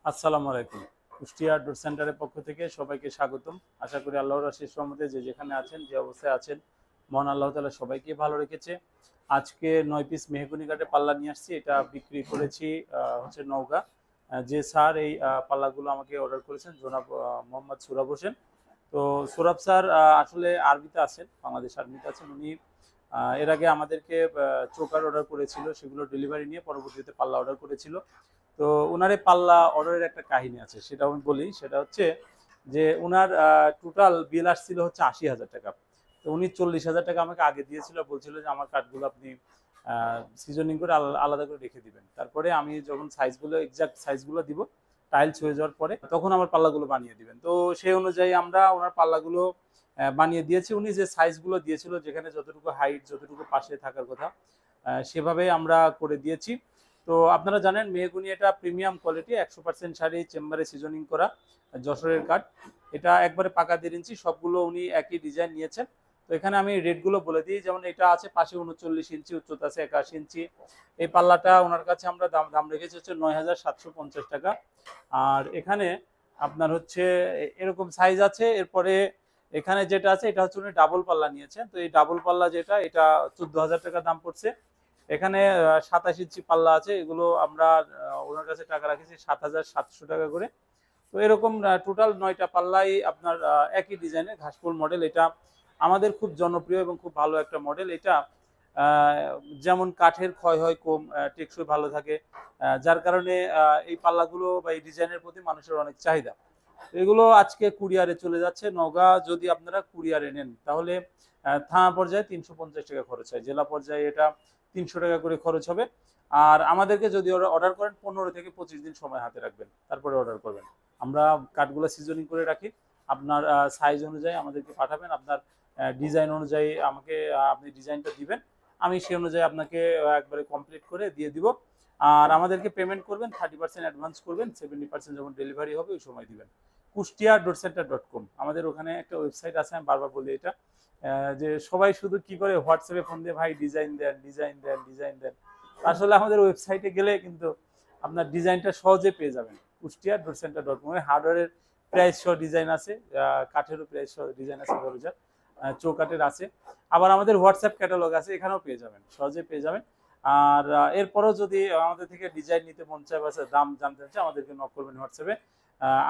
আসসালামু আলাইকুম। কুষ্টিয়া ডোর সেন্টারের পক্ষ থেকে সবাইকে স্বাগতম। আশা করি আল্লাহর অশেষ রহমতে যে যেখানে আছেন, যে অবস্থায় আছেন, মহান আল্লাহ তাআলা সবাইকে ভালো রেখেছে। আজকে ৯ পিস মেহগনি কাঠের পাল্লা নিয়ে আসছি। এটা বিক্রি করেছি হচ্ছে নওগাঁ। যে স্যার এই পাল্লাগুলো আমাকে অর্ডার করেছেন, জনাব মোহাম্মদ সুরাব হোসেন। তো সুরাব স্যার আসলে আরবিতে আছেন, বাংলাদেশ আর্মিতে আছেন। উনি এর আগে আমাদেরকে চোকার অর্ডার করেছিল, সেগুলো ডেলিভারি নিয়ে পরবর্তীতে পাল্লা অর্ডার করেছিল। তো উনার এই পাল্লা অর্ডারের একটা কাহিনী আছে, সেটা আমি বলি। সেটা হচ্ছে যে উনার টোটাল বিল আসছিল হচ্ছে ৮০,০০০ টাকা। তো উনি ৪০,০০০ টাকা আমাকে আগে দিয়েছিল, বলছিল যে আমার কাঠগুলো আপনি সিজনিং করে আলাদা করে রেখে দিবেন। তারপরে আমি যখন সাইজগুলো এক্সাক্ট সাইজগুলো দিব, টাইলস হয়ে যাওয়ার পরে তখন আমার পাল্লাগুলো বানিয়ে দিবেন। তো সেই অনুযায়ী আমরা ওনার পাল্লাগুলো বানিয়ে দিয়েছি। উনি যে সাইজগুলো দিয়েছিল, যেখানে যতটুকু হাইট, যতটুকু পাশে থাকার কথা, সেভাবেই আমরা করে দিয়েছি। তো আপনারা জানেন মেহগনি এটা প্রিমিয়াম কোয়ালিটি, ১০০% শাড়ি চেম্বারে সিজনিং করা যশোরের কাঠ। এটা একবারে পাকা ১.৫ ইঞ্চি, সবগুলো উনি একই ডিজাইন নিয়েছেন। তো এখানে আমি রেটগুলো বলে দিই। যেমন এটা আছে পাশে ৩৯ ইঞ্চি, উচ্চতা আছে ৮১ ইঞ্চি। এই পাল্লাটা ওনার কাছে আমরা দাম রেখেছি হচ্ছে ৯,৭৫০ টাকা। আর এখানে আপনার হচ্ছে এরকম সাইজ আছে। এরপরে এখানে যেটা আছে এটা হচ্ছে উনি ডাবল পাল্লা নিয়েছেন। তো এই ডাবল পাল্লা যেটা, এটা ১৪,০০০ টাকা দাম পড়ছে। এখানে ২৭ ইঞ্চি পাল্লা আছে, এগুলো আমরা ওনার কাছে টাকা রাখেছি ৭,৭০০ টাকা করে। তো এরকম টোটাল ৯টা পাল্লাই আপনার একই ডিজাইনের ঘাসফুল মডেল। এটা আমাদের খুব জনপ্রিয় এবং খুব ভালো একটা মডেল। এটা যেমন কাঠের ক্ষয় হয় কম, টেকসই ভালো থাকে, যার কারণে এই পাল্লাগুলো বা এই ডিজাইনের প্রতি মানুষের অনেক চাহিদা। এগুলো আজকে কুরিয়ারে চলে যাচ্ছে নওগাঁ। যদি আপনারা কুরিয়ারে নেন তাহলে থানা পর্যায়ে ৩৫০ টাকা খরচ হয়, জেলা পর্যায়ে এটা ৩০০ টাকা করে খরচ হবে। আর আমাদেরকে যদি অর্ডার করেন ১৫ থেকে ২৫ দিন সময় হাতে রাখবেন, তারপরে অর্ডার করবেন। আমরা কাঠগুলো সিজনিং করে রাখি। আপনার সাইজ অনুযায়ী আমাদেরকে পাঠাবেন, আপনার ডিজাইন অনুযায়ী আমাকে আপনি ডিজাইনটা দিবেন, আমি সেই অনুযায়ী আপনাকে একবারে কমপ্লিট করে দিয়ে দিব। আর আমাদেরকে পেমেন্ট করবেন 30% অ্যাডভান্স করবেন, 70% যখন ডেলিভারি হবে ওই সময় দিবেন। kushtia.center.com আমাদের ওখানে একটা ওয়েবসাইট আছে। আমি বারবার বলি এটা, যে সবাই শুধু কি করে হোয়াটসঅ্যাপে ফোন দিয়ে ভাই ডিজাইন দেন, ডিজাইন দেন, ডিজাইন দেন। আসলে আমাদের ওয়েবসাইটে গেলে কিন্তু আপনার ডিজাইনটা সহজে পেয়ে যাবেন। kushtia.center.com হার্ডওয়্যারের প্রাইস সহ ডিজাইন আছে, কাঠেরও প্রাইস সহ ডিজাইন আছে, দরজার চৌকাঠের আছে। আবার আমাদের হোয়াটসঅ্যাপ ক্যাটালগ আছে, এখানেও পেয়ে যাবেন, সহজে পেয়ে যাবেন। আর এরপরও যদি আমাদের থেকে ডিজাইন নিতে মন চায় বা দাম জানতে চাচ্ছে, আমাদেরকে নক করবেন হোয়াটসঅ্যাপে।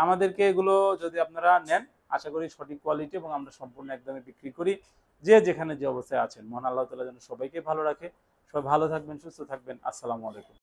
আমাদেরকে এগুলো যদি আপনারা নেন, আশা করি সঠিক কোয়ালিটি এবং আমরা সম্পূর্ণ একদমই বিক্রি করি। যে যেখানে যে অবস্থায় আছেন, মহান আল্লাহ তাআলা যেন সবাইকে ভালো রাখে। সবাই ভালো থাকবেন, সুস্থ থাকবেন। আসসালামু আলাইকুম।